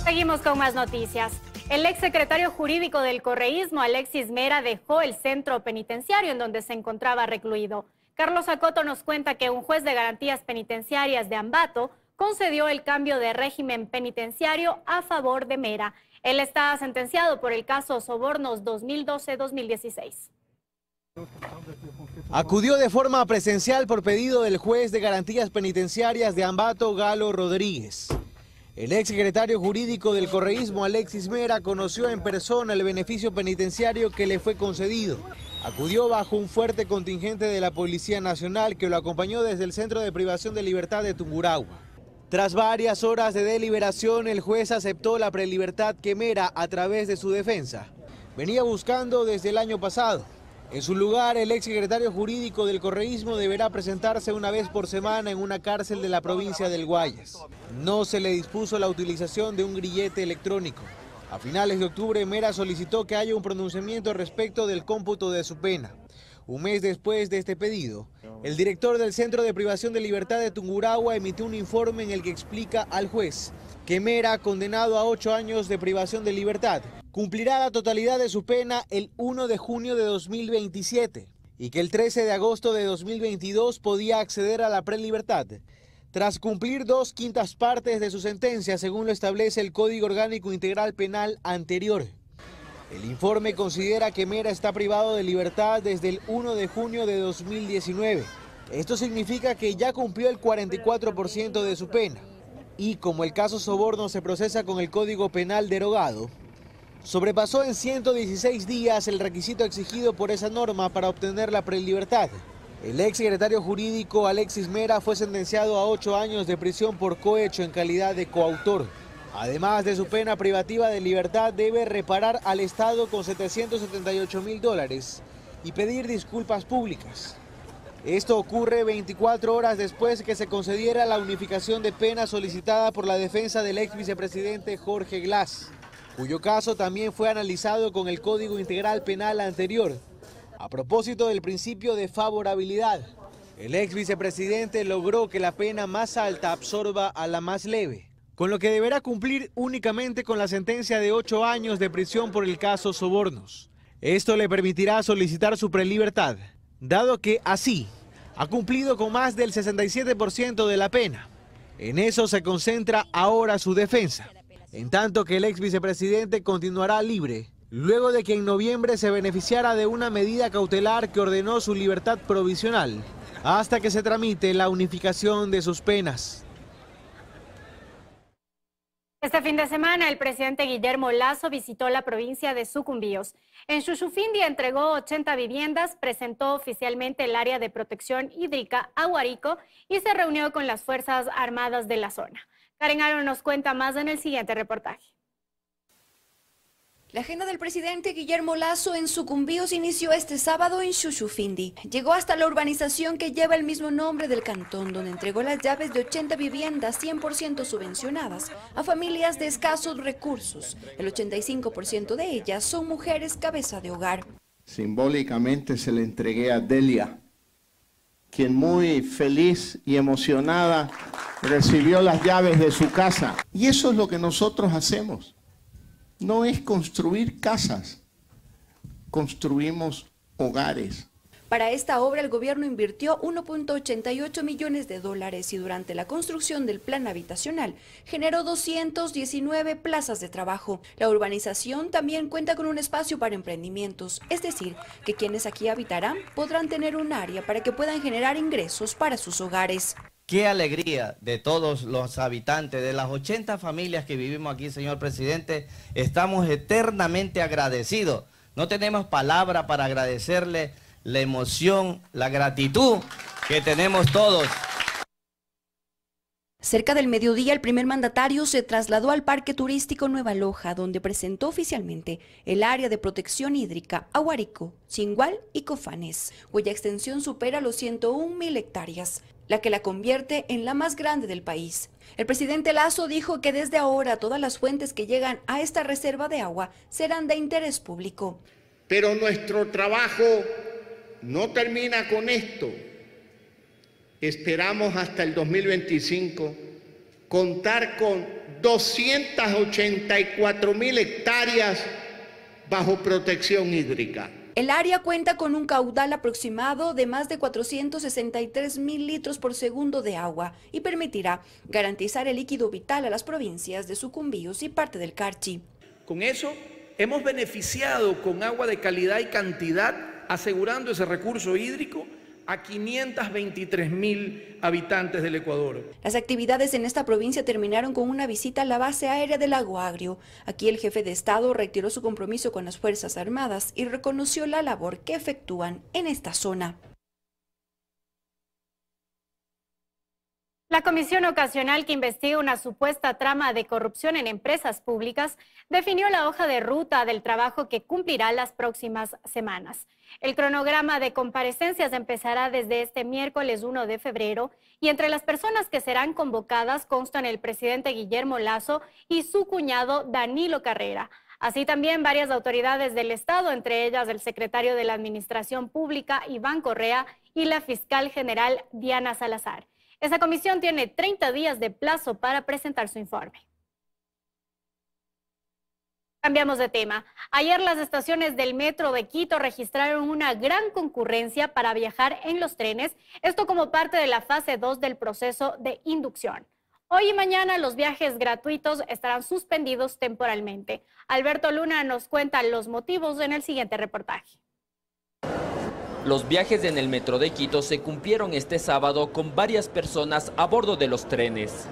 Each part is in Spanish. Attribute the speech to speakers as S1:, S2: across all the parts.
S1: Seguimos con más noticias. El exsecretario jurídico del correísmo, Alexis Mera, dejó el centro penitenciario en donde se encontraba recluido. Carlos Acoto nos cuenta que un juez de garantías penitenciarias de Ambato concedió el cambio de régimen penitenciario a favor de Mera. Él está sentenciado por el caso Sobornos 2012-2016.
S2: Acudió de forma presencial por pedido del juez de garantías penitenciarias de Ambato, Galo Rodríguez. El exsecretario jurídico del correísmo, Alexis Mera, conoció en persona el beneficio penitenciario que le fue concedido. Acudió bajo un fuerte contingente de la Policía Nacional que lo acompañó desde el Centro de Privación de Libertad de Tungurahua. Tras varias horas de deliberación, el juez aceptó la prelibertad que Mera, a través de su defensa, venía buscando desde el año pasado. En su lugar, el exsecretario jurídico del correísmo deberá presentarse una vez por semana en una cárcel de la provincia del Guayas. No se le dispuso la utilización de un grillete electrónico. A finales de octubre, Mera solicitó que haya un pronunciamiento respecto del cómputo de su pena. Un mes después de este pedido, el director del Centro de Privación de Libertad de Tungurahua emitió un informe en el que explica al juez que Mera, condenado a 8 años de privación de libertad, cumplirá la totalidad de su pena el 1 de junio de 2027 y que el 13 de agosto de 2022 podía acceder a la prelibertad tras cumplir 2/5 partes de su sentencia, según lo establece el Código Orgánico Integral Penal anterior. El informe considera que Mera está privado de libertad desde el 1 de junio de 2019. Esto significa que ya cumplió el 44% de su pena. Y como el caso Soborno se procesa con el Código Penal derogado, sobrepasó en 116 días el requisito exigido por esa norma para obtener la prelibertad. El exsecretario jurídico Alexis Mera fue sentenciado a 8 años de prisión por cohecho en calidad de coautor. Además de su pena privativa de libertad, debe reparar al Estado con $778.000 y pedir disculpas públicas. Esto ocurre 24 horas después que se concediera la unificación de pena solicitada por la defensa del ex vicepresidente Jorge Glass, cuyo caso también fue analizado con el Código Integral Penal anterior. A propósito del principio de favorabilidad, el ex vicepresidente logró que la pena más alta absorba a la más leve, con lo que deberá cumplir únicamente con la sentencia de 8 años de prisión por el caso Sobornos. Esto le permitirá solicitar su prelibertad, dado que así ha cumplido con más del 67% de la pena. En eso se concentra ahora su defensa, en tanto que el ex vicepresidente continuará libre, luego de que en noviembre se beneficiara de una medida cautelar que ordenó su libertad provisional, hasta que se tramite la unificación de sus penas.
S1: Este fin de semana, el presidente Guillermo Lasso visitó la provincia de Sucumbíos. En Shushufindi entregó 80 viviendas, presentó oficialmente el área de protección hídrica Aguarico y se reunió con las Fuerzas Armadas de la zona. Karen Aro nos cuenta más en el siguiente reportaje.
S3: La agenda del presidente Guillermo Lasso en Sucumbíos inició este sábado en Shushufindi. Llegó hasta la urbanización que lleva el mismo nombre del cantón, donde entregó las llaves de 80 viviendas 100% subvencionadas a familias de escasos recursos. El 85% de ellas son mujeres cabeza de hogar.
S4: Simbólicamente se le entregué a Delia, quien muy feliz y emocionada recibió las llaves de su casa. Y eso es lo que nosotros hacemos. No es construir casas, construimos hogares.
S3: Para esta obra el gobierno invirtió 1.88 millones de dólares y durante la construcción del plan habitacional generó 219 plazas de trabajo. La urbanización también cuenta con un espacio para emprendimientos, es decir, que quienes aquí habitarán podrán tener un área para que puedan generar ingresos para sus hogares.
S5: Qué alegría de todos los habitantes, de las 80 familias que vivimos aquí, señor presidente. Estamos eternamente agradecidos. No tenemos palabra para agradecerle la emoción, la gratitud que tenemos todos.
S3: Cerca del mediodía, el primer mandatario se trasladó al Parque Turístico Nueva Loja, donde presentó oficialmente el área de protección hídrica Aguarico, Chingual y Cofanes, cuya extensión supera los 101.000 hectáreas, la que la convierte en la más grande del país. El presidente Lasso dijo que desde ahora todas las fuentes que llegan a esta reserva de agua serán de interés público.
S4: Pero nuestro trabajo no termina con esto. Esperamos hasta el 2025 contar con 284.000 hectáreas bajo protección hídrica.
S3: El área cuenta con un caudal aproximado de más de 463.000 litros por segundo de agua y permitirá garantizar el líquido vital a las provincias de Sucumbíos y parte del Carchi.
S6: Con eso hemos beneficiado con agua de calidad y cantidad, asegurando ese recurso hídrico a 523.000 habitantes del Ecuador.
S3: Las actividades en esta provincia terminaron con una visita a la base aérea de Lago Agrio. Aquí el jefe de Estado reiteró su compromiso con las Fuerzas Armadas y reconoció la labor que efectúan en esta zona.
S1: La Comisión Ocasional que investiga una supuesta trama de corrupción en empresas públicas definió la hoja de ruta del trabajo que cumplirá las próximas semanas. El cronograma de comparecencias empezará desde este miércoles 1 de febrero y entre las personas que serán convocadas constan el presidente Guillermo Lasso y su cuñado Danilo Carrera. Así también varias autoridades del Estado, entre ellas el secretario de la Administración Pública Iván Correa y la fiscal general Diana Salazar. Esta comisión tiene 30 días de plazo para presentar su informe. Cambiamos de tema. Ayer las estaciones del metro de Quito registraron una gran concurrencia para viajar en los trenes, esto como parte de la fase 2 del proceso de inducción. Hoy y mañana los viajes gratuitos estarán suspendidos temporalmente. Alberto Luna nos cuenta los motivos en el siguiente reportaje.
S7: Los viajes en el metro de Quito se cumplieron este sábado con varias personas a bordo de los trenes.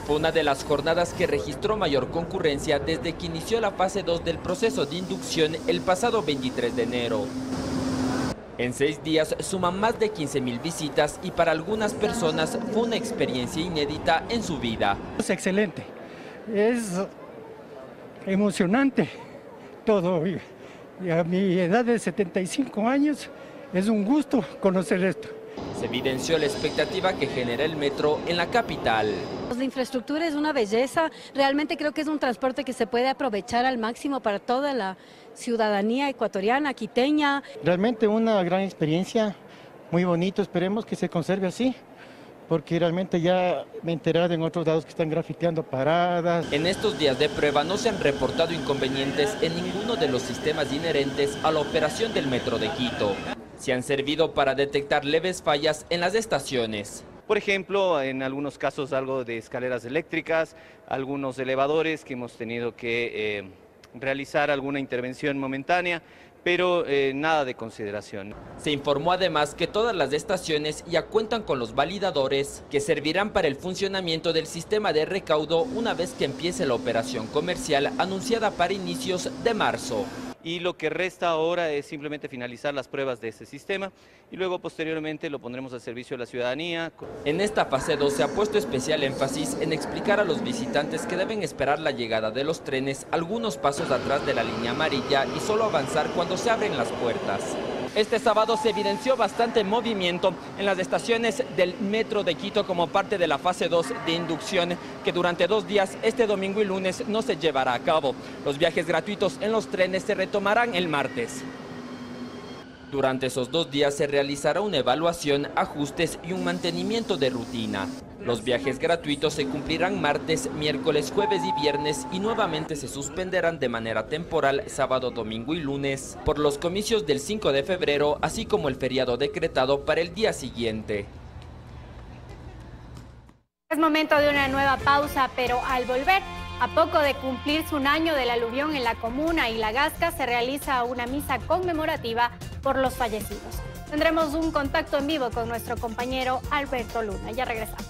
S7: Fue una de las jornadas que registró mayor concurrencia desde que inició la fase 2 del proceso de inducción el pasado 23 de enero. En 6 días suman más de 15.000 visitas y para algunas personas fue una experiencia inédita en su vida.
S8: Es excelente, es emocionante todo. Y a mi edad de 75 años es un gusto conocer esto.
S7: Se evidenció la expectativa que genera el metro en la capital.
S9: La infraestructura es una belleza, realmente creo que es un transporte que se puede aprovechar al máximo para toda la ciudadanía ecuatoriana, quiteña.
S8: Realmente una gran experiencia, muy bonito, esperemos que se conserve así, porque realmente ya me he enterado en otros lados que están grafiteando paradas.
S7: En estos días de prueba no se han reportado inconvenientes en ninguno de los sistemas inherentes a la operación del metro de Quito. Se han servido para detectar leves fallas en las estaciones.
S10: Por ejemplo, en algunos casos algo de escaleras eléctricas, algunos elevadores que hemos tenido que realizar alguna intervención momentánea, pero nada de consideración.
S7: Se informó además que todas las estaciones ya cuentan con los validadores que servirán para el funcionamiento del sistema de recaudo una vez que empiece la operación comercial anunciada para inicios de marzo.
S10: Y lo que resta ahora es simplemente finalizar las pruebas de ese sistema y luego posteriormente lo pondremos al servicio de la ciudadanía.
S7: En esta fase 2 se ha puesto especial énfasis en explicar a los visitantes que deben esperar la llegada de los trenes algunos pasos atrás de la línea amarilla y solo avanzar cuando se abren las puertas. Este sábado se evidenció bastante movimiento en las estaciones del metro de Quito como parte de la fase 2 de inducción que durante 2 días, este domingo y lunes, no se llevará a cabo. Los viajes gratuitos en los trenes se retomarán el martes. Durante esos 2 días se realizará una evaluación, ajustes y un mantenimiento de rutina. Los viajes gratuitos se cumplirán martes, miércoles, jueves y viernes y nuevamente se suspenderán de manera temporal sábado, domingo y lunes por los comicios del 5 de febrero, así como el feriado decretado para el día siguiente.
S1: Es momento de una nueva pausa, pero al volver, a poco de cumplirse un año del aluvión en la comuna y La Gasca, se realiza una misa conmemorativa por los fallecidos. Tendremos un contacto en vivo con nuestro compañero Alberto Luna. Ya regresamos.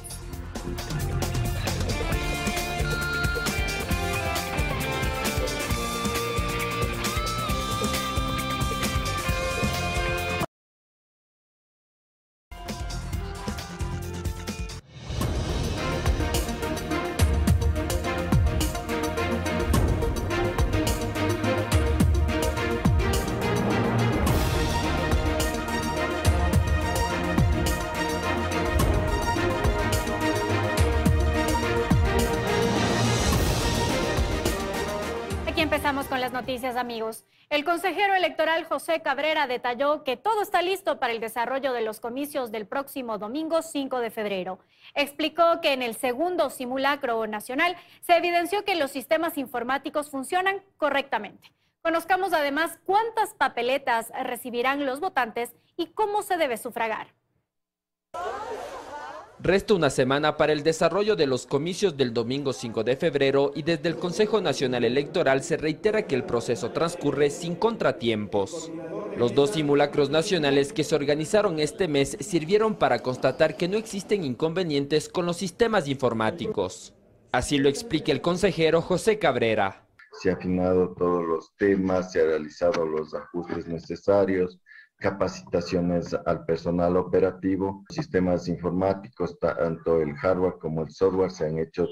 S1: Empezamos con las noticias, amigos. El consejero electoral José Cabrera detalló que todo está listo para el desarrollo de los comicios del próximo domingo 5 de febrero. Explicó que en el segundo simulacro nacional se evidenció que los sistemas informáticos funcionan correctamente. Conozcamos además cuántas papeletas recibirán los votantes y cómo se debe sufragar.
S7: Resta una semana para el desarrollo de los comicios del domingo 5 de febrero y desde el Consejo Nacional Electoral se reitera que el proceso transcurre sin contratiempos. Los dos simulacros nacionales que se organizaron este mes sirvieron para constatar que no existen inconvenientes con los sistemas informáticos. Así lo explica el consejero José Cabrera.
S11: Se han afinado todos los temas, se han realizado los ajustes necesarios, capacitaciones al personal operativo, sistemas informáticos, tanto el hardware como el software, se han hecho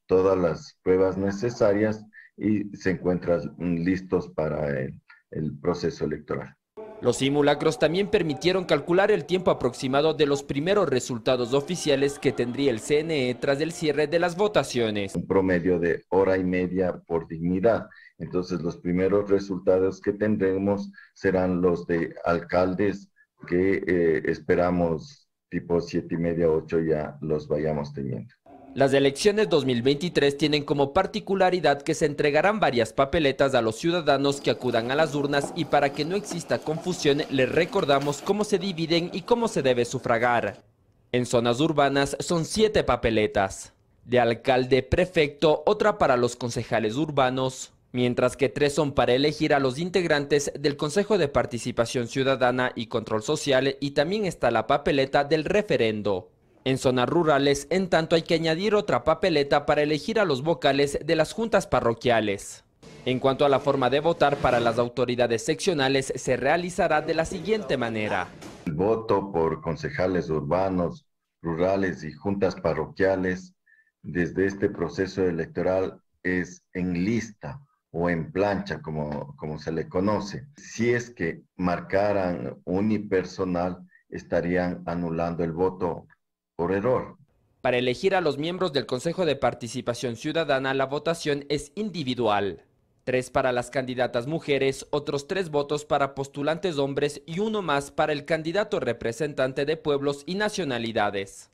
S11: todas las pruebas necesarias y se encuentran listos para el proceso electoral.
S7: Los simulacros también permitieron calcular el tiempo aproximado de los primeros resultados oficiales que tendría el CNE tras el cierre de las votaciones.
S11: Un promedio de hora y media por dignidad. Entonces los primeros resultados que tendremos serán los de alcaldes que esperamos tipo 7:30, 8 ya los vayamos teniendo.
S7: Las elecciones 2023 tienen como particularidad que se entregarán varias papeletas a los ciudadanos que acudan a las urnas y para que no exista confusión les recordamos cómo se dividen y cómo se debe sufragar. En zonas urbanas son 7 papeletas, de alcalde, prefecto, otra para los concejales urbanos, mientras que 3 son para elegir a los integrantes del Consejo de Participación Ciudadana y Control Social y también está la papeleta del referendo. En zonas rurales, en tanto, hay que añadir otra papeleta para elegir a los vocales de las juntas parroquiales. En cuanto a la forma de votar para las autoridades seccionales, se realizará de la siguiente manera.
S11: El voto por concejales urbanos, rurales y juntas parroquiales desde este proceso electoral es en lista o en plancha, como se le conoce. Si es que marcaran unipersonal, estarían anulando el voto por error.
S7: Para elegir a los miembros del Consejo de Participación Ciudadana, la votación es individual. 3 para las candidatas mujeres, otros 3 votos para postulantes hombres y 1 más para el candidato representante de pueblos y nacionalidades.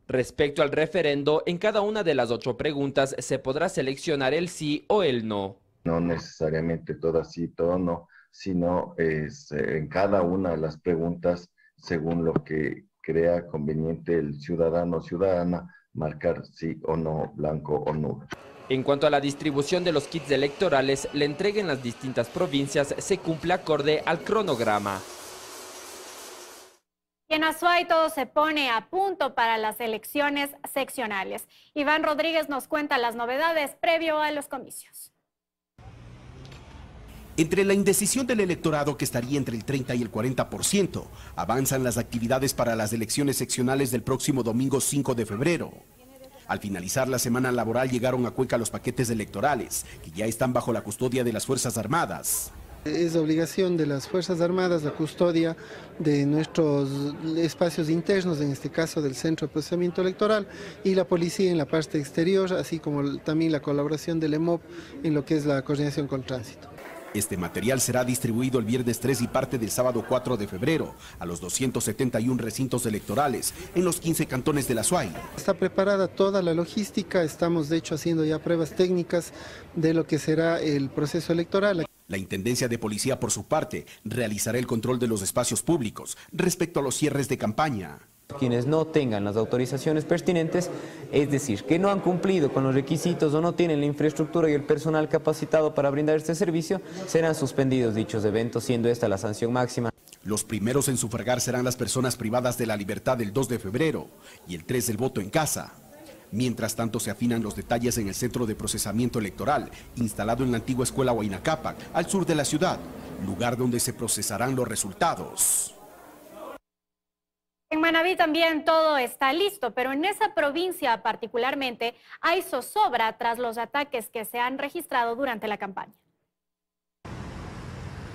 S7: Respecto al referendo, en cada una de las 8 preguntas se podrá seleccionar el sí o el no.
S11: No necesariamente todo sí, todo no, sino en cada una de las preguntas, según lo que crea conveniente el ciudadano o ciudadana, marcar sí o no, blanco o nulo.
S7: En cuanto a la distribución de los kits electorales, la entrega en las distintas provincias se cumple acorde al cronograma.
S1: Y en Azuay todo se pone a punto para las elecciones seccionales. Iván Rodríguez nos cuenta las novedades previo a los comicios.
S12: Entre la indecisión del electorado, que estaría entre el 30 y el 40%, avanzan las actividades para las elecciones seccionales del próximo domingo 5 de febrero. Al finalizar la semana laboral llegaron a Cuenca los paquetes electorales, que ya están bajo la custodia de las Fuerzas Armadas.
S13: Es obligación de las Fuerzas Armadas la custodia de nuestros espacios internos, en este caso del Centro de Procesamiento Electoral, y la policía en la parte exterior, así como también la colaboración del EMOP en lo que es la coordinación con tránsito.
S12: Este material será distribuido el viernes 3 y parte del sábado 4 de febrero a los 271 recintos electorales en los 15 cantones de la Azuay.
S13: Está preparada toda la logística, estamos de hecho haciendo ya pruebas técnicas de lo que será el proceso electoral.
S12: La Intendencia de Policía, por su parte, realizará el control de los espacios públicos respecto a los cierres de campaña.
S14: Quienes no tengan las autorizaciones pertinentes, es decir, que no han cumplido con los requisitos o no tienen la infraestructura y el personal capacitado para brindar este servicio, serán suspendidos dichos eventos, siendo esta la sanción máxima.
S12: Los primeros en sufragar serán las personas privadas de la libertad el 2 de febrero y el 3 el voto en casa. Mientras tanto, se afinan los detalles en el Centro de Procesamiento Electoral, instalado en la antigua Escuela Huayna Cápac, al sur de la ciudad, lugar donde se procesarán los resultados.
S1: En Manabí también todo está listo, pero en esa provincia particularmente hay zozobra tras los ataques que se han registrado durante la campaña.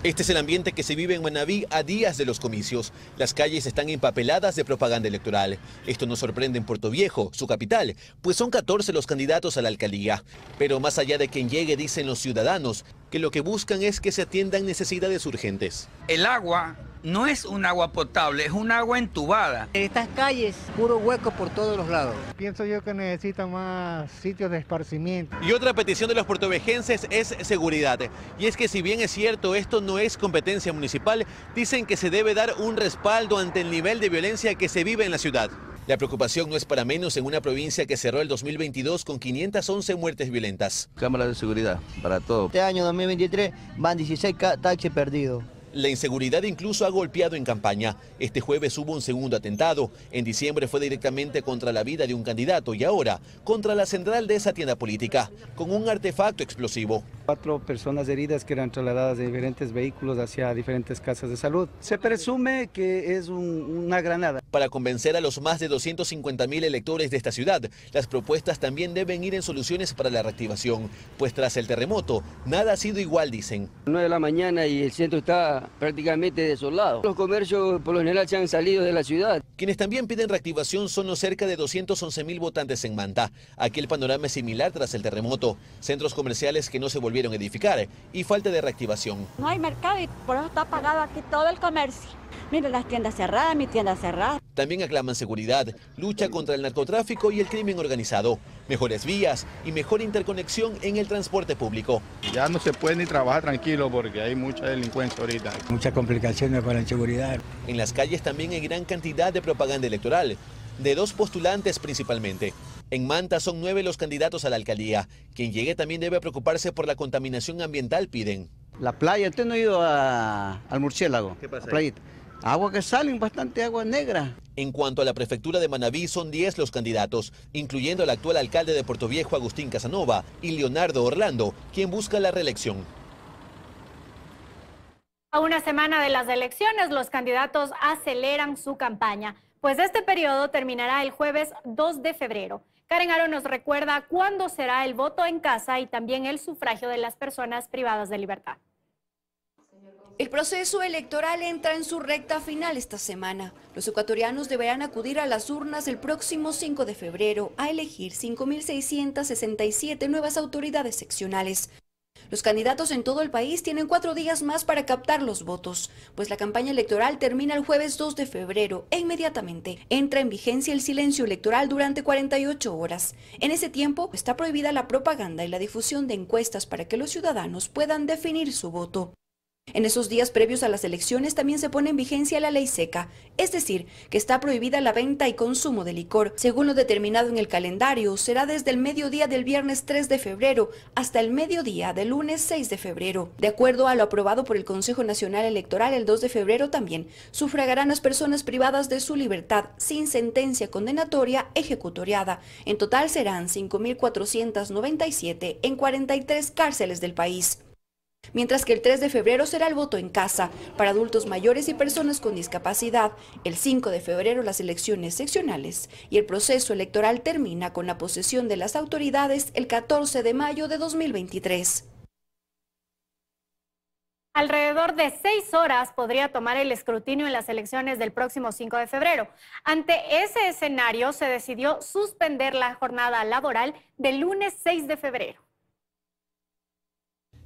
S15: Este es el ambiente que se vive en Manabí a días de los comicios. Las calles están empapeladas de propaganda electoral. Esto no sorprende en Puerto Viejo, su capital, pues son 14 los candidatos a la alcaldía. Pero más allá de quien llegue, dicen los ciudadanos que lo que buscan es que se atiendan necesidades urgentes.
S16: El agua no es un agua potable, es un agua entubada.
S17: En estas calles, puro hueco por todos los lados.
S8: Pienso yo que necesitan más sitios de esparcimiento.
S15: Y otra petición de los puertovejenses es seguridad. Y es que si bien es cierto, esto no es competencia municipal, dicen que se debe dar un respaldo ante el nivel de violencia que se vive en la ciudad. La preocupación no es para menos en una provincia que cerró el 2022 con 511 muertes violentas.
S18: Cámaras de seguridad para todo.
S17: Este año 2023 van 16 taxis perdidos.
S15: La inseguridad incluso ha golpeado en campaña. Este jueves hubo un segundo atentado. En diciembre fue directamente contra la vida de un candidato y ahora contra la central de esa tienda política, con un artefacto explosivo.
S19: 4 personas heridas que eran trasladadas de diferentes vehículos hacia diferentes casas de salud. Se presume que es una granada.
S15: Para convencer a los más de 250.000 electores de esta ciudad, las propuestas también deben ir en soluciones para la reactivación, pues tras el terremoto, nada ha sido igual, dicen.
S20: 9 de la mañana y el centro está prácticamente desolado. Los comercios por lo general se han salido de la ciudad.
S15: Quienes también piden reactivación son los cerca de 211.000 votantes en Manta. Aquí el panorama es similar tras el terremoto. Centros comerciales que no se volvieron a edificar y falta de reactivación.
S21: No hay mercado y por eso está apagado aquí todo el comercio. Miren las tiendas cerradas, mi tienda cerrada.
S15: También aclaman seguridad, lucha contra el narcotráfico y el crimen organizado, mejores vías y mejor interconexión en el transporte público.
S22: Ya no se puede ni trabajar tranquilo porque hay mucha delincuencia ahorita.
S23: Muchas complicaciones para la inseguridad.
S15: En las calles también hay gran cantidad de propaganda electoral, de 2 postulantes principalmente. En Manta son 9 los candidatos a la alcaldía. Quien llegue también debe preocuparse por la contaminación ambiental, piden.
S17: La playa, ¿usted no ha ido al Murciélago?
S15: ¿Qué pasa?
S17: Agua que salen, bastante agua negra.
S15: En cuanto a la prefectura de Manabí, son 10 los candidatos, incluyendo al actual alcalde de Puerto Viejo, Agustín Casanova, y Leonardo Orlando, quien busca la reelección.
S1: A una semana de las elecciones, los candidatos aceleran su campaña, pues este periodo terminará el jueves 2 de febrero. Karen Aro nos recuerda cuándo será el voto en casa y también el sufragio de las personas privadas de libertad.
S3: El proceso electoral entra en su recta final esta semana. Los ecuatorianos deberán acudir a las urnas el próximo 5 de febrero a elegir 5.667 nuevas autoridades seccionales. Los candidatos en todo el país tienen 4 días más para captar los votos, pues la campaña electoral termina el jueves 2 de febrero e inmediatamente entra en vigencia el silencio electoral durante 48 horas. En ese tiempo está prohibida la propaganda y la difusión de encuestas para que los ciudadanos puedan definir su voto. En esos días previos a las elecciones también se pone en vigencia la ley seca, es decir, que está prohibida la venta y consumo de licor. Según lo determinado en el calendario, será desde el mediodía del viernes 3 de febrero hasta el mediodía del lunes 6 de febrero. De acuerdo a lo aprobado por el Consejo Nacional Electoral, el 2 de febrero también sufragarán las personas privadas de su libertad sin sentencia condenatoria ejecutoriada. En total serán 5.497 en 43 cárceles del país. Mientras que el 3 de febrero será el voto en casa para adultos mayores y personas con discapacidad, el 5 de febrero las elecciones seccionales y el proceso electoral termina con la posesión de las autoridades el 14 de mayo de 2023.
S1: Alrededor de 6 horas podría tomar el escrutinio en las elecciones del próximo 5 de febrero. Ante ese escenario se decidió suspender la jornada laboral del lunes 6 de febrero.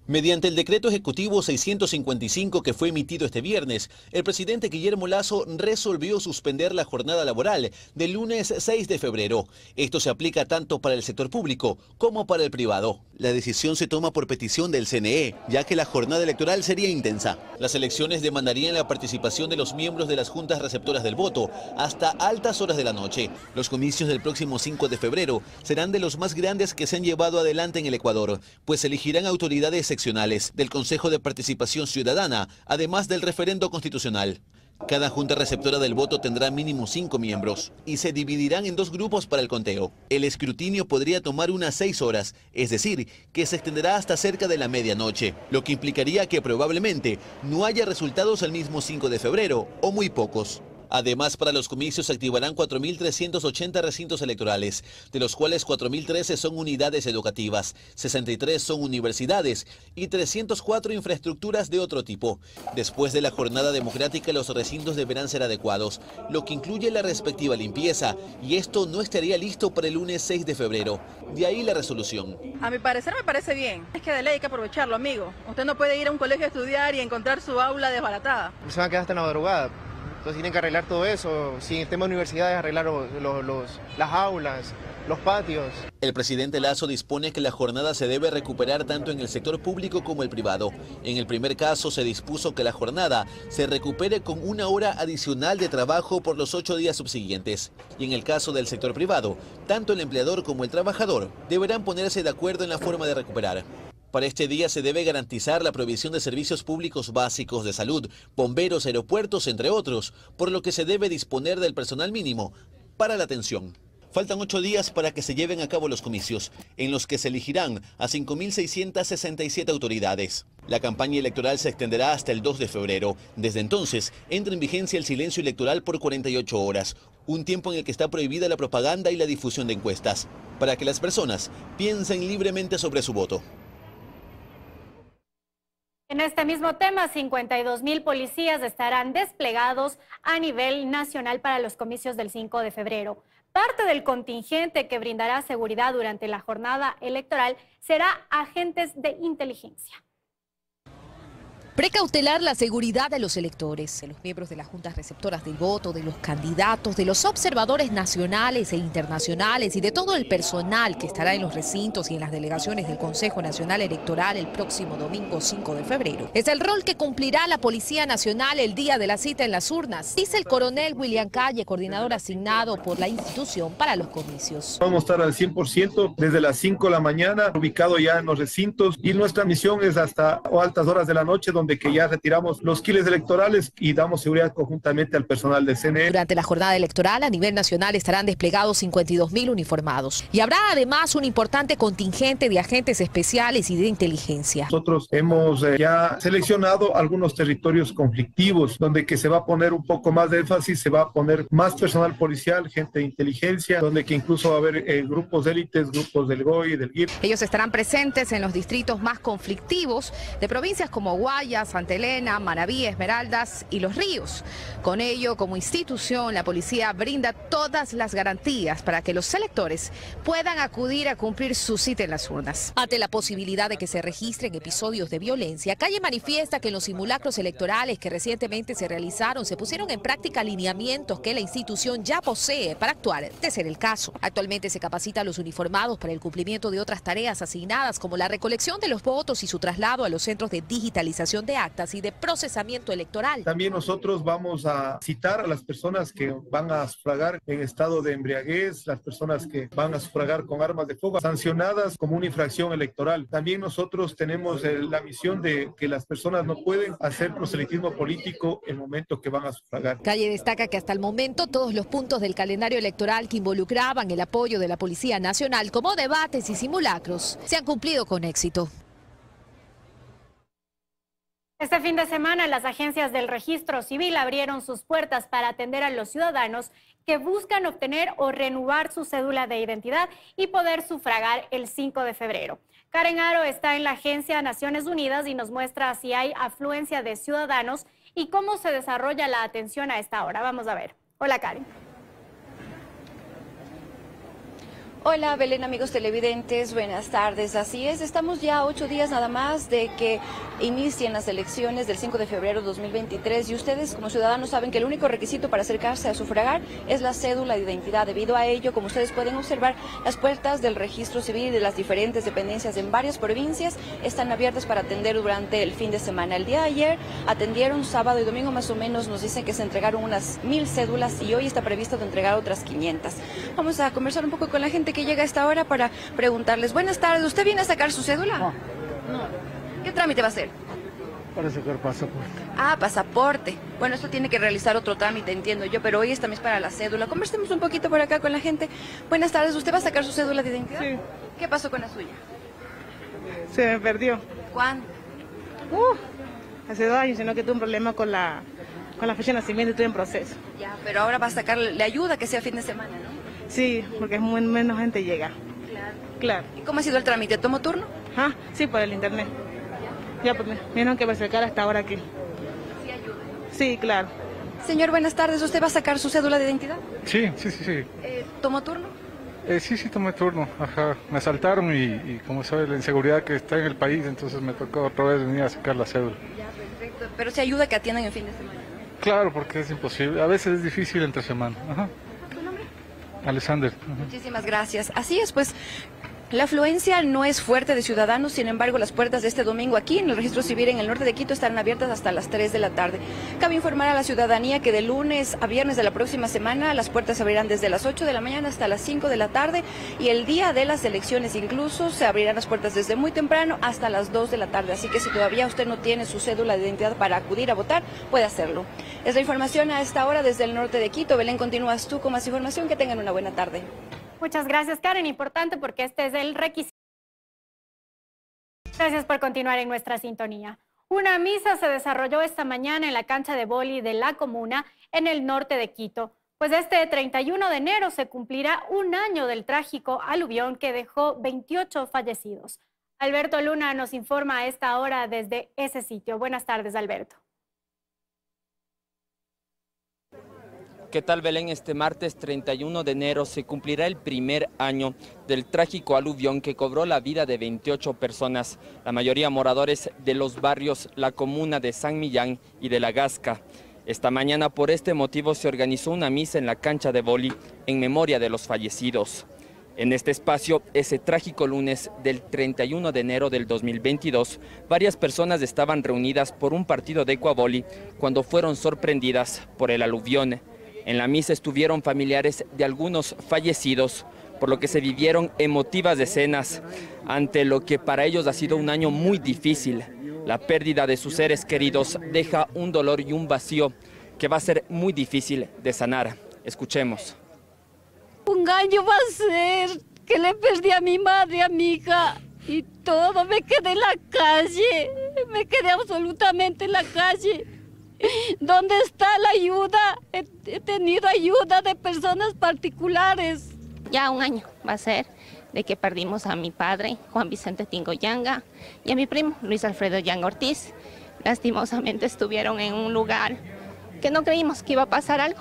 S15: Mediante el decreto ejecutivo 655 que fue emitido este viernes, el presidente Guillermo Lasso resolvió suspender la jornada laboral del lunes 6 de febrero. Esto se aplica tanto para el sector público como para el privado. La decisión se toma por petición del CNE, ya que la jornada electoral sería intensa. Las elecciones demandarían la participación de los miembros de las juntas receptoras del voto hasta altas horas de la noche. Los comicios del próximo 5 de febrero serán de los más grandes que se han llevado adelante en el Ecuador, pues elegirán autoridades seccionales del Consejo de Participación Ciudadana, además del referendo constitucional. Cada junta receptora del voto tendrá mínimo 5 miembros y se dividirán en 2 grupos para el conteo. El escrutinio podría tomar unas 6 horas, es decir, que se extenderá hasta cerca de la medianoche, lo que implicaría que probablemente no haya resultados el mismo 5 de febrero o muy pocos. Además, para los comicios se activarán 4.380 recintos electorales, de los cuales 4.013 son unidades educativas, 63 son universidades y 304 infraestructuras de otro tipo. Después de la jornada democrática, los recintos deberán ser adecuados, lo que incluye la respectiva limpieza, y esto no estaría listo para el lunes 6 de febrero. De ahí la resolución.
S2: A mi parecer me parece bien. Es que de ley hay que aprovecharlo, amigo. Usted no puede ir a un colegio a estudiar y encontrar su aula desbaratada.
S4: Se van a quedar hasta la madrugada. Entonces tienen que arreglar todo eso. Si en el tema de universidades, arreglar las aulas, los patios.
S15: El presidente Lasso dispone que la jornada se debe recuperar tanto en el sector público como el privado. En el primer caso se dispuso que la jornada se recupere con 1 hora adicional de trabajo por los 8 días subsiguientes. Y en el caso del sector privado, tanto el empleador como el trabajador deberán ponerse de acuerdo en la forma de recuperar. Para este día se debe garantizar la provisión de servicios públicos básicos de salud, bomberos, aeropuertos, entre otros, por lo que se debe disponer del personal mínimo para la atención. Faltan 8 días para que se lleven a cabo los comicios, en los que se elegirán a 5.667 autoridades. La campaña electoral se extenderá hasta el 2 de febrero. Desde entonces, entra en vigencia el silencio electoral por 48 horas, un tiempo en el que está prohibida la propaganda y la difusión de encuestas, para que las personas piensen libremente sobre su voto.
S1: En este mismo tema, 52.000 policías estarán desplegados a nivel nacional para los comicios del 5 de febrero. Parte del contingente que brindará seguridad durante la jornada electoral será agentes de inteligencia.
S5: Precautelar la seguridad de los electores, de los miembros de las juntas receptoras del voto, de los candidatos, de los observadores nacionales e internacionales y de todo el personal que estará en los recintos y en las delegaciones del Consejo Nacional Electoral el próximo domingo 5 de febrero. Es el rol que cumplirá la Policía Nacional el día de la cita en las urnas, dice el coronel William Calle, coordinador asignado por la institución para los comicios.
S24: Vamos a estar al 100% desde las 5 de la mañana, ubicado ya en los recintos, y nuestra misión es hasta altas horas de la noche, donde que ya retiramos los quiles electorales y damos seguridad conjuntamente al personal del CNE.
S5: Durante la jornada electoral a nivel nacional estarán desplegados 52.000 uniformados y habrá además un importante contingente de agentes especiales y de inteligencia.
S24: Nosotros hemos ya seleccionado algunos territorios conflictivos donde que se va a poner un poco más de énfasis, se va a poner más personal policial, gente de inteligencia, donde que incluso va a haber grupos de élites, grupos del GOI, del GIR.
S5: Ellos estarán presentes en los distritos más conflictivos de provincias como Guayas, Santa Elena, Manabí, Esmeraldas y Los Ríos. Con ello, como institución, la policía brinda todas las garantías para que los electores puedan acudir a cumplir su cita en las urnas. Ante la posibilidad de que se registren episodios de violencia, Calle manifiesta que en los simulacros electorales que recientemente se realizaron se pusieron en práctica lineamientos que la institución ya posee para actuar de ser el caso. Actualmente se capacita a los uniformados para el cumplimiento de otras tareas asignadas como la recolección de los votos y su traslado a los centros de digitalización de actas y de procesamiento electoral.
S24: También nosotros vamos a citar a las personas que van a sufragar en estado de embriaguez, las personas que van a sufragar con armas de fuego, sancionadas como una infracción electoral. También nosotros tenemos la misión de que las personas no pueden hacer proselitismo político en el momento que van a sufragar.
S5: Calle destaca que hasta el momento todos los puntos del calendario electoral que involucraban el apoyo de la Policía Nacional como debates y simulacros se han cumplido con éxito.
S1: Este fin de semana, las agencias del Registro Civil abrieron sus puertas para atender a los ciudadanos que buscan obtener o renovar su cédula de identidad y poder sufragar el 5 de febrero. Karen Aro está en la Agencia Naciones Unidas y nos muestra si hay afluencia de ciudadanos y cómo se desarrolla la atención a esta hora. Vamos a ver. Hola, Karen.
S25: Hola Belén, amigos televidentes, buenas tardes. Así es, estamos ya a 8 días nada más de que inicien las elecciones del 5 de febrero de 2023 y ustedes como ciudadanos saben que el único requisito para acercarse a sufragar es la cédula de identidad. Debido a ello, como ustedes pueden observar, las puertas del Registro Civil y de las diferentes dependencias en varias provincias están abiertas para atender durante el fin de semana. El día de ayer atendieron, sábado y domingo más o menos, nos dicen que se entregaron unas 1000 cédulas y hoy está previsto de entregar otras 500. Vamos a conversar un poco con la gente que llega a esta hora para preguntarles. Buenas tardes, ¿usted viene a sacar su cédula? No. ¿Qué trámite va a hacer?
S26: Para sacar pasaporte.
S25: Ah, pasaporte. Bueno, esto tiene que realizar otro trámite, entiendo yo, pero hoy también es para la cédula. Conversemos un poquito por acá con la gente. Buenas tardes, ¿usted va a sacar su cédula de identidad?
S26: Sí.
S25: ¿Qué pasó con la suya?
S26: Se me perdió.
S25: ¿Cuándo?
S26: Hace 2 años, sino que tuve un problema con la con la fecha de nacimiento estoy en proceso.
S25: Ya, pero ahora va a sacar, le ayuda que sea fin de semana, ¿no?
S26: Sí, porque es menos gente llega. Claro.
S25: ¿Y cómo ha sido el trámite? ¿Tomo turno?
S26: Ah, sí, por el internet. Ya, pues me vieron que me acercara hasta ahora aquí.
S25: Sí, ayuda.
S26: Sí, claro.
S25: Señor, buenas tardes. ¿Usted va a sacar su cédula de identidad?
S22: Sí.
S25: ¿Tomó turno?
S22: Sí, tomé turno. Ajá. Me asaltaron y como sabe la inseguridad que está en el país, entonces me tocó otra vez venir a sacar la cédula.
S25: Ya, perfecto. Pero se ayuda que atiendan en fin de semana, ¿no?
S22: Claro, porque es imposible. A veces es difícil entre semana. Ajá.
S25: ¿Tu nombre?
S22: Alexander.
S25: Muchísimas gracias. Así es, pues. La afluencia no es fuerte de ciudadanos, sin embargo, las puertas de este domingo aquí en el registro civil en el norte de Quito estarán abiertas hasta las 3 de la tarde. Cabe informar a la ciudadanía que de lunes a viernes de la próxima semana las puertas se abrirán desde las 8 de la mañana hasta las 5 de la tarde y el día de las elecciones incluso se abrirán las puertas desde muy temprano hasta las 2 de la tarde. Así que si todavía usted no tiene su cédula de identidad para acudir a votar, puede hacerlo. Es la información a esta hora desde el norte de Quito. Belén, continúas tú con más información. Que tengan una buena tarde.
S1: Muchas gracias, Karen. Importante porque este es el requisito. Gracias por continuar en nuestra sintonía. Una misa se desarrolló esta mañana en la cancha de vóley de la comuna en el norte de Quito. Pues este 31 de enero se cumplirá un año del trágico aluvión que dejó 28 fallecidos. Alberto Luna nos informa a esta hora desde ese sitio. Buenas tardes, Alberto.
S6: ¿Qué tal, Belén? Este martes 31 de enero se cumplirá el primer año del trágico aluvión que cobró la vida de 28 personas, la mayoría moradores de los barrios La Comuna de San Millán y de La Gasca. Esta mañana por este motivo se organizó una misa en la cancha de vóley en memoria de los fallecidos. En este espacio, ese trágico lunes del 31 de enero del 2022, varias personas estaban reunidas por un partido de ecuavóley cuando fueron sorprendidas por el aluvión. En la misa estuvieron familiares de algunos fallecidos, por lo que se vivieron emotivas escenas ante lo que para ellos ha sido un año muy difícil. La pérdida de sus seres queridos deja un dolor y un vacío que va a ser muy difícil de sanar. Escuchemos.
S7: Un año va a ser que le perdí a mi madre, a mi hija, y todo, me quedé en la calle, me quedé absolutamente en la calle. ¿Dónde está la ayuda? He tenido ayuda de personas particulares.
S9: Ya un año va a ser de que perdimos a mi padre, Juan Vicente Tingo Yanga, y a mi primo, Luis Alfredo Yanga Ortiz. Lastimosamente estuvieron en un lugar que no creímos que iba a pasar algo.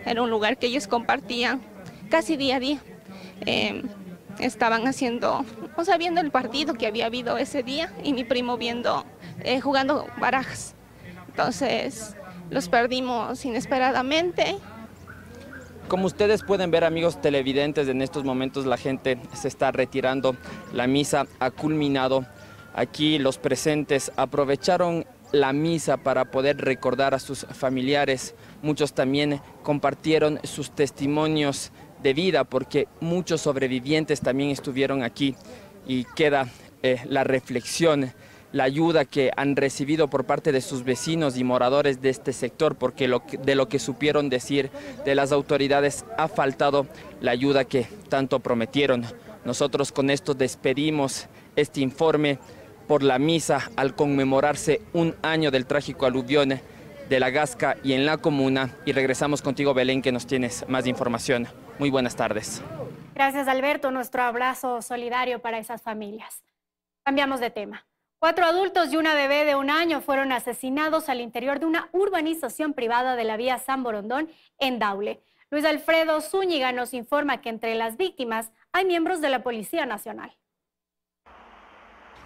S9: Era un lugar que ellos compartían casi día a día. Estaban viendo el partido que había habido ese día y mi primo jugando barajas. Entonces los perdimos inesperadamente.
S6: Como ustedes pueden ver, amigos televidentes, en estos momentos la gente se está retirando. La misa ha culminado. Aquí los presentes aprovecharon la misa para poder recordar a sus familiares. Muchos también compartieron sus testimonios de vida porque muchos sobrevivientes también estuvieron aquí y queda la reflexión, la ayuda que han recibido por parte de sus vecinos y moradores de este sector, porque de lo que supieron decir de las autoridades ha faltado la ayuda que tanto prometieron. Nosotros con esto despedimos este informe por la misa al conmemorarse un año del trágico aluvión de La Gasca y en la comuna, y regresamos contigo, Belén, que nos tienes más información. Muy buenas tardes.
S1: Gracias, Alberto. Nuestro abrazo solidario para esas familias. Cambiamos de tema. 4 adultos y una bebé de 1 año fueron asesinados al interior de una urbanización privada de la vía San Borondón en Daule. Luis Alfredo Zúñiga nos informa que entre las víctimas hay miembros de la Policía Nacional.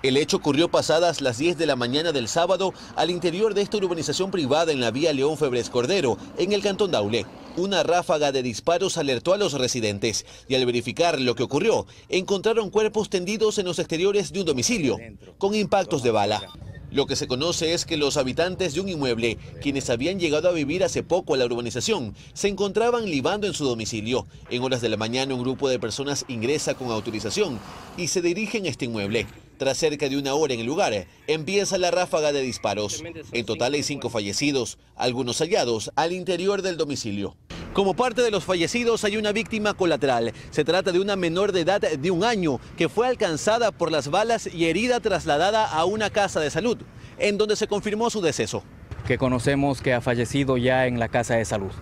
S15: El hecho ocurrió pasadas las 10 de la mañana del sábado al interior de esta urbanización privada en la vía León Febres Cordero, en el cantón Daule. Una ráfaga de disparos alertó a los residentes y al verificar lo que ocurrió, encontraron cuerpos tendidos en los exteriores de un domicilio, con impactos de bala. Lo que se conoce es que los habitantes de un inmueble, quienes habían llegado a vivir hace poco a la urbanización, se encontraban libando en su domicilio. En horas de la mañana un grupo de personas ingresa con autorización y se dirigen a este inmueble. Tras cerca de 1 hora en el lugar, empieza la ráfaga de disparos. En total hay 5 fallecidos, algunos hallados al interior del domicilio. Como parte de los fallecidos hay una víctima colateral. Se trata de una menor de edad de 1 año que fue alcanzada por las balas y herida trasladada a una casa de salud, en donde se confirmó su deceso.
S10: que conocemos que ha fallecido ya en la casa de salud.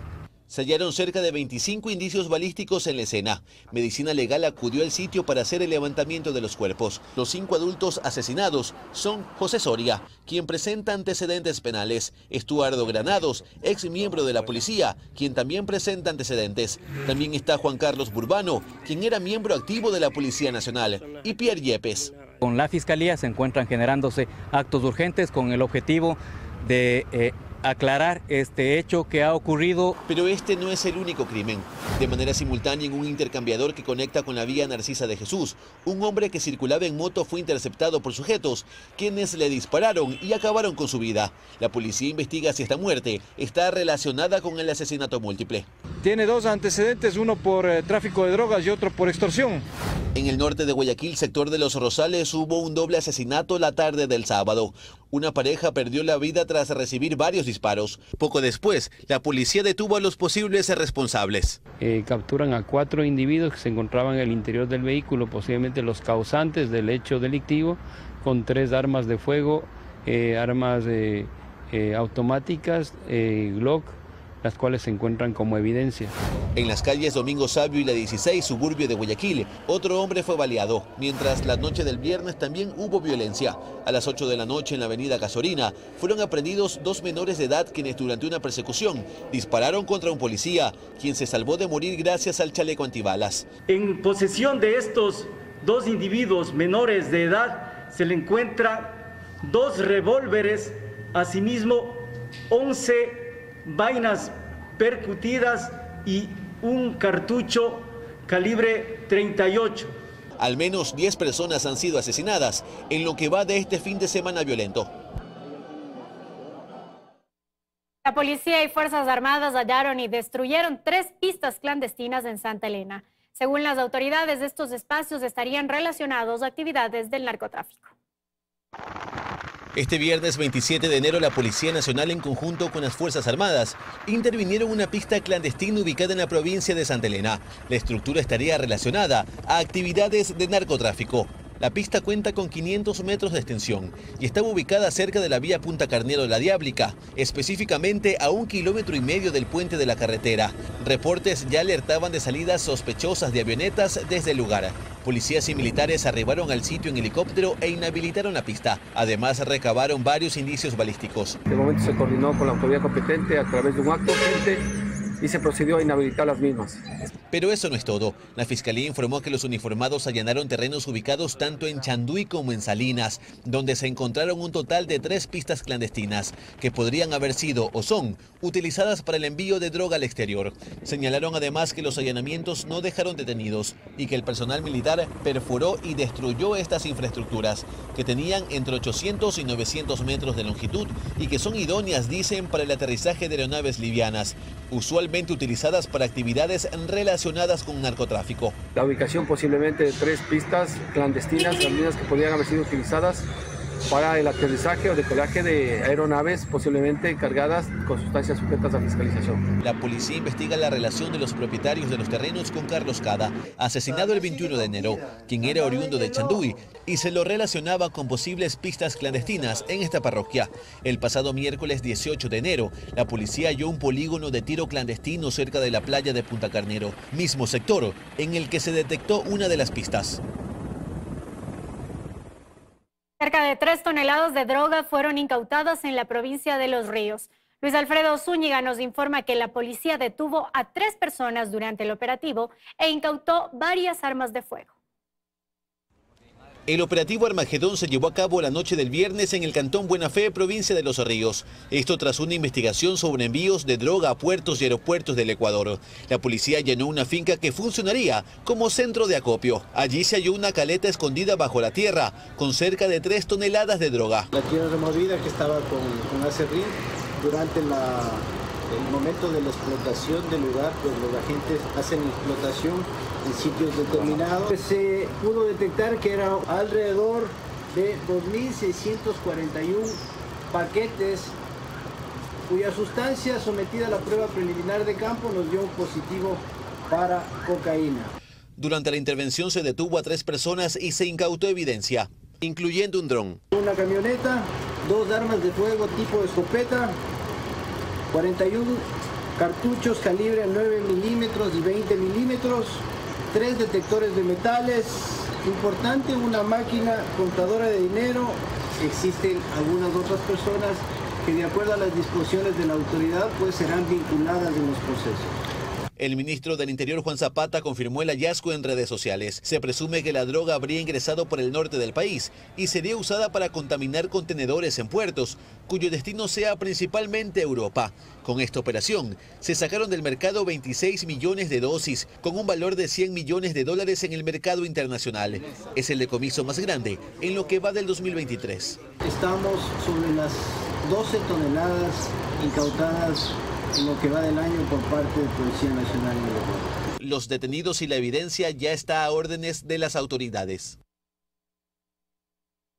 S15: Se hallaron cerca de 25 indicios balísticos en la escena. Medicina Legal acudió al sitio para hacer el levantamiento de los cuerpos. Los 5 adultos asesinados son José Soria, quien presenta antecedentes penales, Estuardo Granados, ex miembro de la policía, quien también presenta antecedentes. También está Juan Carlos Burbano, quien era miembro activo de la Policía Nacional, y Pierre Yepes.
S10: Con la Fiscalía se encuentran generándose actos urgentes con el objetivo de aclarar este hecho que ha ocurrido.
S15: Pero este no es el único crimen. De manera simultánea, en un intercambiador que conecta con la vía Narcisa de Jesús, un hombre que circulaba en moto fue interceptado por sujetos, quienes le dispararon y acabaron con su vida. La policía investiga si esta muerte está relacionada con el asesinato múltiple.
S11: Tiene 2 antecedentes, uno por tráfico de drogas y otro por extorsión.
S15: En el norte de Guayaquil, sector de Los Rosales, hubo un doble asesinato la tarde del sábado. Una pareja perdió la vida tras recibir varios disparos. Poco después, la policía detuvo a los posibles responsables.
S12: Capturan a 4 individuos que se encontraban en el interior del vehículo, posiblemente los causantes del hecho delictivo, con 3 armas de fuego, armas automáticas, Glock, las cuales se encuentran como evidencia.
S15: En las calles Domingo Sabio y la 16, suburbio de Guayaquil, otro hombre fue baleado, mientras la noche del viernes también hubo violencia. A las 8 de la noche en la avenida Gasolina fueron aprendidos 2 menores de edad quienes durante una persecución dispararon contra un policía, quien se salvó de morir gracias al chaleco antibalas.
S13: En posesión de estos 2 individuos menores de edad se le encuentra 2 revólveres, asimismo 11 vainas percutidas y un cartucho calibre 38.
S15: Al menos 10 personas han sido asesinadas en lo que va de este fin de semana violento.
S1: La policía y Fuerzas Armadas hallaron y destruyeron 3 pistas clandestinas en Santa Elena. Según las autoridades, estos espacios estarían relacionados a actividades del narcotráfico.
S15: Este viernes 27 de enero, la Policía Nacional, en conjunto con las Fuerzas Armadas, intervinieron en una pista clandestina ubicada en la provincia de Santa Elena. La estructura estaría relacionada a actividades de narcotráfico. La pista cuenta con 500 metros de extensión y estaba ubicada cerca de la vía Punta Carnero La Diáblica, específicamente a 1,5 kilómetros del puente de la carretera. Reportes ya alertaban de salidas sospechosas de avionetas desde el lugar. Policías y militares arribaron al sitio en helicóptero e inhabilitaron la pista. Además, recabaron varios indicios balísticos.
S12: De momento se coordinó con la autoridad competente a través de un acto urgente y se procedió a inhabilitar las mismas.
S15: Pero eso no es todo. La Fiscalía informó que los uniformados allanaron terrenos ubicados tanto en Chanduy como en Salinas, donde se encontraron un total de 3 pistas clandestinas, que podrían haber sido o son utilizadas para el envío de droga al exterior. Señalaron además que los allanamientos no dejaron detenidos y que el personal militar perforó y destruyó estas infraestructuras, que tenían entre 800 y 900 metros de longitud y que son idóneas, dicen, para el aterrizaje de aeronaves livianas, usualmente utilizadas para actividades relacionadas con narcotráfico.
S12: La ubicación posiblemente de 3 pistas clandestinas, las mismas que podrían haber sido utilizadas para el aterrizaje o decolaje de aeronaves posiblemente cargadas con sustancias sujetas a fiscalización.
S15: La policía investiga la relación de los propietarios de los terrenos con Carlos Cada, asesinado el 21 de enero, quien era oriundo de Chanduy y se lo relacionaba con posibles pistas clandestinas en esta parroquia. El pasado miércoles 18 de enero, la policía halló un polígono de tiro clandestino cerca de la playa de Punta Carnero, mismo sector en el que se detectó una de las pistas.
S1: Cerca de 3 toneladas de droga fueron incautadas en la provincia de Los Ríos. Luis Alfredo Zúñiga nos informa que la policía detuvo a 3 personas durante el operativo e incautó varias armas de fuego.
S15: El operativo Armagedón se llevó a cabo la noche del viernes en el cantón Buena Fe, provincia de Los Ríos. Esto tras una investigación sobre envíos de droga a puertos y aeropuertos del Ecuador. La policía allanó una finca que funcionaría como centro de acopio. Allí se halló una caleta escondida bajo la tierra, con cerca de 3 toneladas de droga.
S14: La tierra removida que estaba con acerrín durante el momento de la explotación del lugar, pues los agentes hacen explotación en sitios determinados. Pues se pudo detectar que era alrededor de 2.641 paquetes cuya sustancia sometida a la prueba preliminar de campo nos dio un positivo para cocaína.
S15: Durante la intervención se detuvo a 3 personas y se incautó evidencia, incluyendo un dron.
S14: Una camioneta 2 armas de fuego tipo escopeta, 41 cartuchos calibre 9 milímetros y 20 milímetros, 3 detectores de metales, importante, una máquina contadora de dinero. Existen algunas otras personas que de acuerdo a las disposiciones de la autoridad pues serán vinculadas en los procesos.
S15: El ministro del Interior, Juan Zapata, confirmó el hallazgo en redes sociales. Se presume que la droga habría ingresado por el norte del país y sería usada para contaminar contenedores en puertos, cuyo destino sea principalmente Europa. Con esta operación, se sacaron del mercado 26 millones de dosis, con un valor de 100 millones de dólares en el mercado internacional. Es el decomiso más grande en lo que va del 2023.
S14: Estamos sobre las 12 toneladas incautadas en lo que va del año por parte de Policía Nacional en el Ecuador.
S15: Los detenidos y la evidencia ya está a órdenes de las autoridades.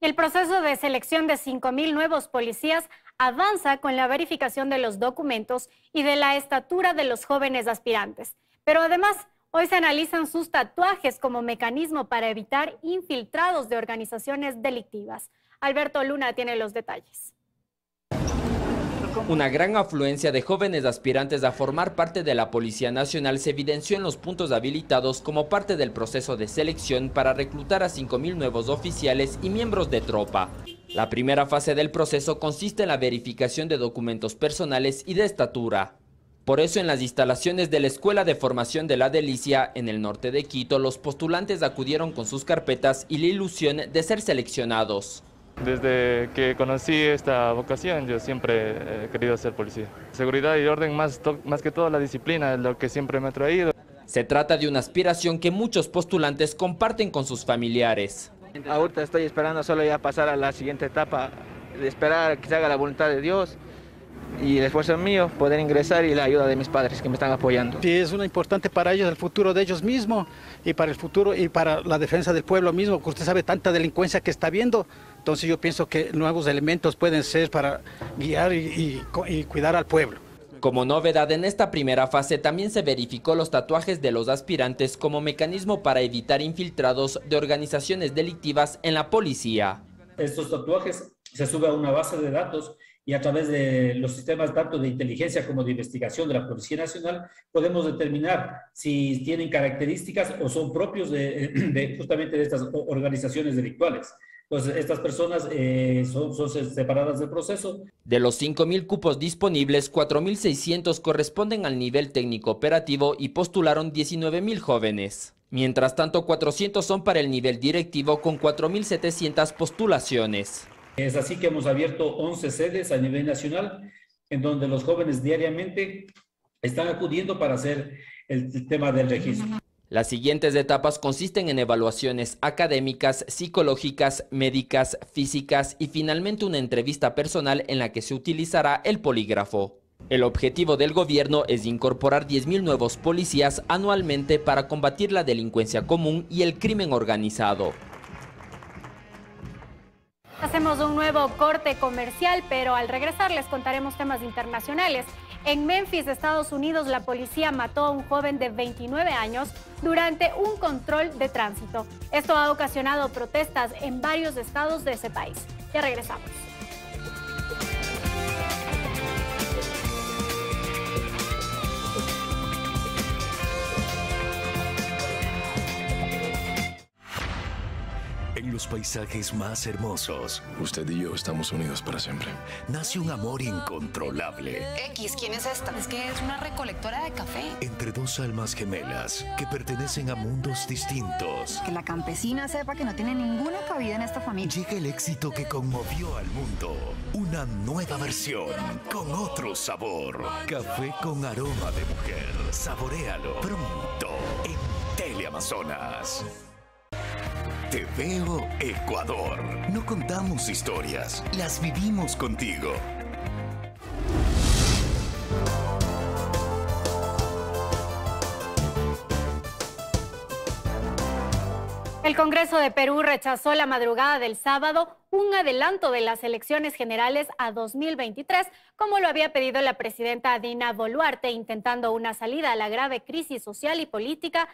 S1: El proceso de selección de 5.000 nuevos policías avanza con la verificación de los documentos y de la estatura de los jóvenes aspirantes. Pero además, hoy se analizan sus tatuajes como mecanismo para evitar infiltrados de organizaciones delictivas. Alberto Luna tiene los detalles.
S6: Una gran afluencia de jóvenes aspirantes a formar parte de la Policía Nacional se evidenció en los puntos habilitados como parte del proceso de selección para reclutar a 5.000 nuevos oficiales y miembros de tropa. La primera fase del proceso consiste en la verificación de documentos personales y de estatura. Por eso, en las instalaciones de la Escuela de Formación de la Delicia, en el norte de Quito, los postulantes acudieron con sus carpetas y la ilusión de ser seleccionados.
S8: Desde que conocí esta vocación, yo siempre he querido ser policía. Seguridad y orden, más que todo la disciplina, es lo que siempre me ha traído.
S6: Se trata de una aspiración que muchos postulantes comparten con sus familiares.
S16: Ahorita estoy esperando solo ya pasar a la siguiente etapa, de esperar a que se haga la voluntad de Dios y el esfuerzo mío, poder ingresar y la ayuda de mis padres que me están apoyando.
S18: Sí, es una importante para ellos, el futuro de ellos mismos y para el futuro y para la defensa del pueblo mismo, porque usted sabe tanta delincuencia que está habiendo. Entonces yo pienso que nuevos elementos pueden ser para guiar y cuidar al pueblo.
S6: Como novedad, en esta primera fase también se verificó los tatuajes de los aspirantes como mecanismo para evitar infiltrados de organizaciones delictivas en la policía.
S19: Estos tatuajes se suben a una base de datos y a través de los sistemas tanto de inteligencia como de investigación de la Policía Nacional podemos determinar si tienen características o son propios justamente de estas organizaciones delictuales. Entonces, estas personas son separadas del proceso.
S6: De los 5.000 cupos disponibles, 4.600 corresponden al nivel técnico operativo y postularon 19.000 jóvenes. Mientras tanto, 400 son para el nivel directivo con 4.700 postulaciones.
S19: Es así que hemos abierto 11 sedes a nivel nacional, en donde los jóvenes diariamente están acudiendo para hacer el tema del registro.
S6: Las siguientes etapas consisten en evaluaciones académicas, psicológicas, médicas, físicas y finalmente una entrevista personal en la que se utilizará el polígrafo. El objetivo del gobierno es incorporar 10.000 nuevos policías anualmente para combatir la delincuencia común y el crimen organizado.
S1: Hacemos un nuevo corte comercial, pero al regresar les contaremos temas internacionales. En Memphis, Estados Unidos, la policía mató a un joven de 29 años durante un control de tránsito. Esto ha ocasionado protestas en varios estados de ese país. Ya regresamos.
S20: En los paisajes más hermosos,
S21: usted y yo estamos unidos para siempre.
S20: Nace un amor incontrolable.
S27: ¿Quién es esta? Es que es una recolectora de café.
S20: Entre dos almas gemelas que pertenecen a mundos distintos.
S27: Que la campesina sepa que no tiene ninguna cabida en esta familia.
S20: Llega el éxito que conmovió al mundo. Una nueva versión con otro sabor. Café con aroma de mujer. Saboréalo pronto en Teleamazonas. Te veo Ecuador. No contamos historias, las vivimos contigo.
S1: El Congreso de Perú rechazó la madrugada del sábado un adelanto de las elecciones generales a 2023, como lo había pedido la presidenta Dina Boluarte, intentando una salida a la grave crisis social y política